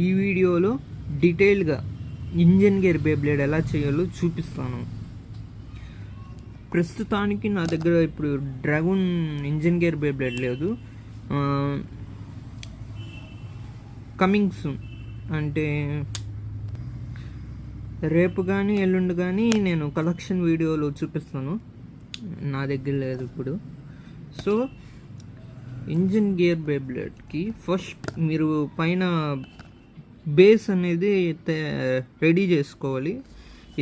ఈ వీడియోలో డీటెయిల్గా ఇంజన్ గేర్ బేబ్లేడ్ ఎలా చేయాలో చూపిస్తాను. ప్రస్తుతానికి నా దగ్గర ఇప్పుడు డ్రాగన్ ఇంజన్ గేర్ బేబ్లేడ్ లేదు. కమింగ్ సూన్ అంటే రేపు కానీ ఎల్లుండి కానీ నేను కలెక్షన్ వీడియోలో చూపిస్తాను. నా దగ్గర లేదు ఇప్పుడు. సో ఇంజన్ గేర్ బేబ్లేడ్కి ఫస్ట్ మీరు పైన బేస్ అనేది రెడీ చేసుకోవాలి.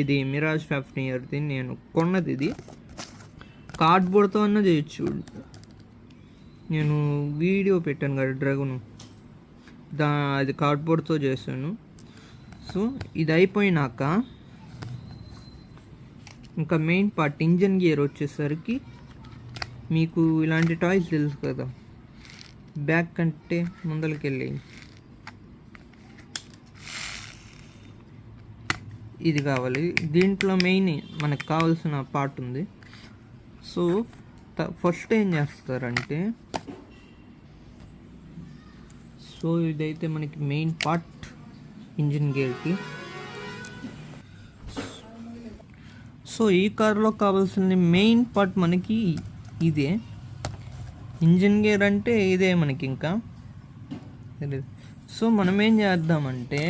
ఇది మిరాజ్ 15 నేను కొన్నది. ఇది కార్డ్బోర్డ్తో అన్నా చేయొచ్చు. నేను వీడియో పెట్టాను కదా డ్రాగన్, అది కార్డ్బోర్డ్తో చేశాను. సో ఇది అయిపోయినాక ఇంకా మెయిన్ పార్ట్ ఇంజన్ గేర్ వచ్చేసరికి మీకు ఇలాంటి టాయ్స్ తెలుసు కదా, బ్యాక్ కంటే ముందరికి వెళ్ళి ఇది కావాలి. దీంట్లో మెయిన్ మనకు కావాల్సిన పార్ట్ ఉంది. సో ఫస్ట్ ఏం చేస్తారంటే, సో ఇదైతే మనకి మెయిన్ పార్ట్ ఇంజిన్ గేర్కి. సో ఈ కార్లో కావాల్సిన మెయిన్ పార్ట్ మనకి ఇదే. ఇంజిన్ గేర్ అంటే ఇదే మనకి ఇంకా. సో మనం ఏం చేద్దామంటే,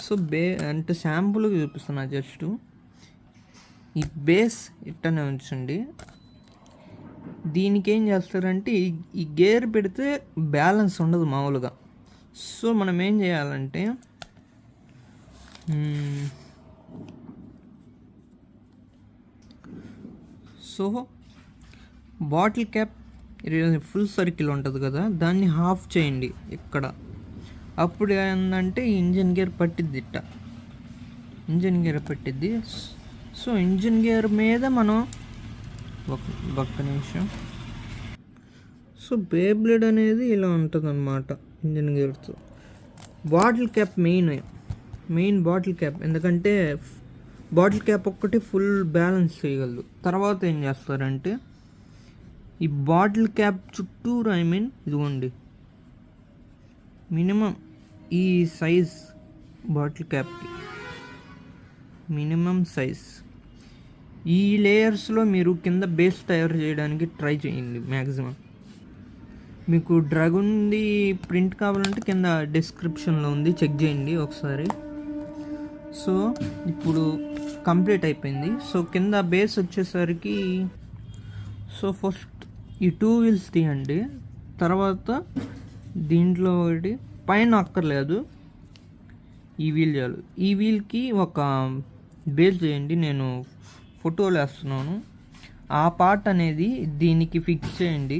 సో అంటే శాంపుల్గా చూపిస్తున్నా జస్ట్. ఈ బేస్ ఇట్టనే ఉంచండి. దీనికి ఏం చేస్తారంటే ఈ గేర్ పెడితే బ్యాలెన్స్ ఉండదు మామూలుగా. సో మనం ఏం చేయాలంటే, so bottle cap full circle ఉంటుంది కదా, దాన్ని హాఫ్ చేయండి ఇక్కడ. అప్పుడు ఏంటంటే ఇంజన్ గేర్ పట్టిద్ది ఇంజన్ గేర్ పట్టిద్ది. సో ఇంజన్ గేర్ మీద మనం ఒక్క నిమిషం. సో బేబ్లేడ్ అనేది ఇలా ఉంటుంది అన్నమాట ఇంజన్ గేర్తో. Bottle cap main bottle cap, ఎందుకంటే బాటిల్ క్యాప్ ఒక్కటి ఫుల్ బ్యాలెన్స్ చేయగలదు. తర్వాత ఏం చేస్తారంటే, ఈ బాటిల్ క్యాప్ చుట్టూరు ఇదిగోండి మినిమం ఈ సైజ్ బాటిల్ క్యాప్కి మినిమం సైజ్. ఈ లేయర్స్లో మీరు కింద బేస్ తయారు చేయడానికి ట్రై చేయండి మ్యాక్సిమం. మీకు డ్రాగన్ది ప్రింట్ కావాలంటే కింద డిస్క్రిప్షన్లో ఉంది, చెక్ చేయండి ఒకసారి. సో ఇప్పుడు కంప్లీట్ అయిపోయింది. సో కింద బేస్ వచ్చేసరికి, సో ఫస్ట్ ఈ 2 వీల్స్ తీయండి. తర్వాత దీంట్లో ఒకటి పైన అక్కర్లేదు, ఈ వీల్ చాలు. ఈ వీల్కి ఒక బేస్ చేయండి. నేను ఫోటోలు వేస్తున్నాను. ఆ పార్ట్ అనేది దీనికి ఫిక్స్ చేయండి.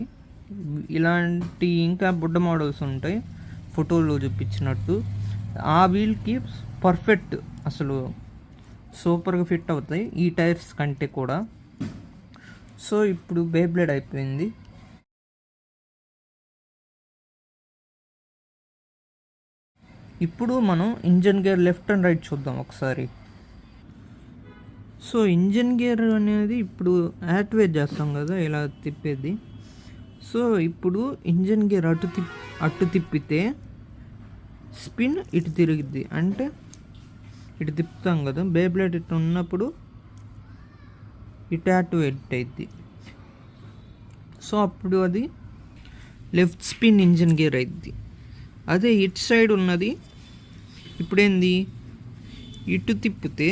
ఇలాంటి ఇంకా బుడ్డ మోడల్స్ ఉంటాయి ఫోటోలో చూపించినట్టు. ఆ వీల్కి పర్ఫెక్ట్, అసలు సూపర్గా ఫిట్ అవుతాయి ఈ టైర్స్ కంటే కూడా. సో ఇప్పుడు బేబ్లేడ్ అయిపోయింది. ఇప్పుడు మనం engine gear left and right చూద్దాం ఒకసారి. సో ఇంజన్ గేర్ అనేది ఇప్పుడు యాక్టివేట్ చేస్తాం కదా, ఇలా తిప్పేది. సో ఇప్పుడు ఇంజన్ గేర్ అటు తిప్పితే స్పిన్ ఇటు తిరిగిద్ది, అంటే ఇటు తిప్పుతాం కదా. బేబ్లేడ్ ఇటు ఉన్నప్పుడు ఇటు యాక్టివేట్ అయింది. సో అప్పుడు అది లెఫ్ట్ స్పిన్ ఇంజన్ గేర్ అయింది. అదే ఇటు సైడ్ ఉన్నది ఇప్పుడేంది, ఇటు తిప్పితే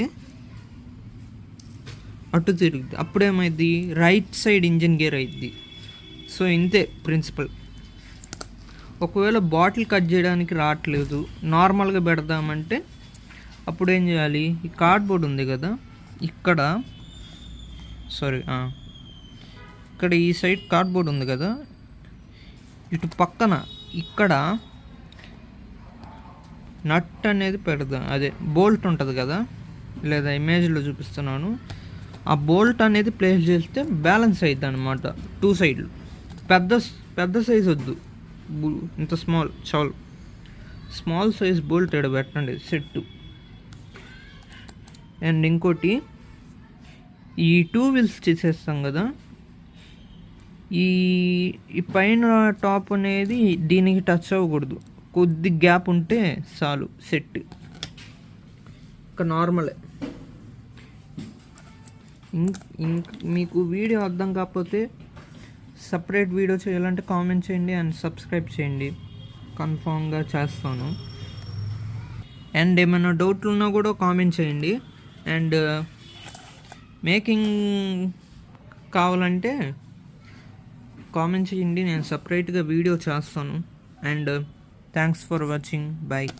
అటు తిరుగుద్ది. అప్పుడేమైంది, రైట్ సైడ్ ఇంజన్ గేర్ అయింది. సో ఇంతే ప్రిన్సిపల్. ఒకవేళ బాటిల్ కట్ చేయడానికి రావట్లేదు, నార్మల్గా పెడదామంటే అప్పుడు ఏం చేయాలి, ఈ కార్డ్బోర్డ్ ఉంది కదా ఇక్కడ, ఇక్కడ ఈ సైడ్ కార్డ్బోర్డ్ ఉంది కదా, ఇటు పక్కన ఇక్కడ నట్ అనేది పెడదాం. అదే బోల్ట్ ఉంటుంది కదా, లేదా ఇమేజ్లో చూపిస్తున్నాను. ఆ బోల్ట్ అనేది ప్లేస్ చేస్తే బ్యాలెన్స్ అవుతుంది అనమాట 2 సైడ్లు. పెద్ద సైజ్ వద్దు, ఇంత చాలు. స్మాల్ సైజ్ బోల్ట్ ఇక్కడ పెట్టండి సెట్. అండ్ ఇంకోటి, ఈ 2 వీల్స్ చేసేస్తాం కదా, ఈ పైన టాప్ అనేది దీనికి టచ్ అవ్వకూడదు. కొద్ది గ్యాప్ ఉంటే చాలు సెట్. ఇంకా నార్మలే. మీకు వీడియో అర్థం కాకపోతే సపరేట్ వీడియో చేయాలంటే కామెంట్ చేయండి అండ్ సబ్స్క్రైబ్ చేయండి, కన్ఫామ్గా చేస్తాను. అండ్ ఏమైనా డౌట్లు ఉన్నా కూడా కామెంట్ చేయండి. అండ్ మేకింగ్ కావాలంటే కామెంట్ చేయండి, నేను సపరేట్గా వీడియో చేస్తాను. And thanks for watching. Bye.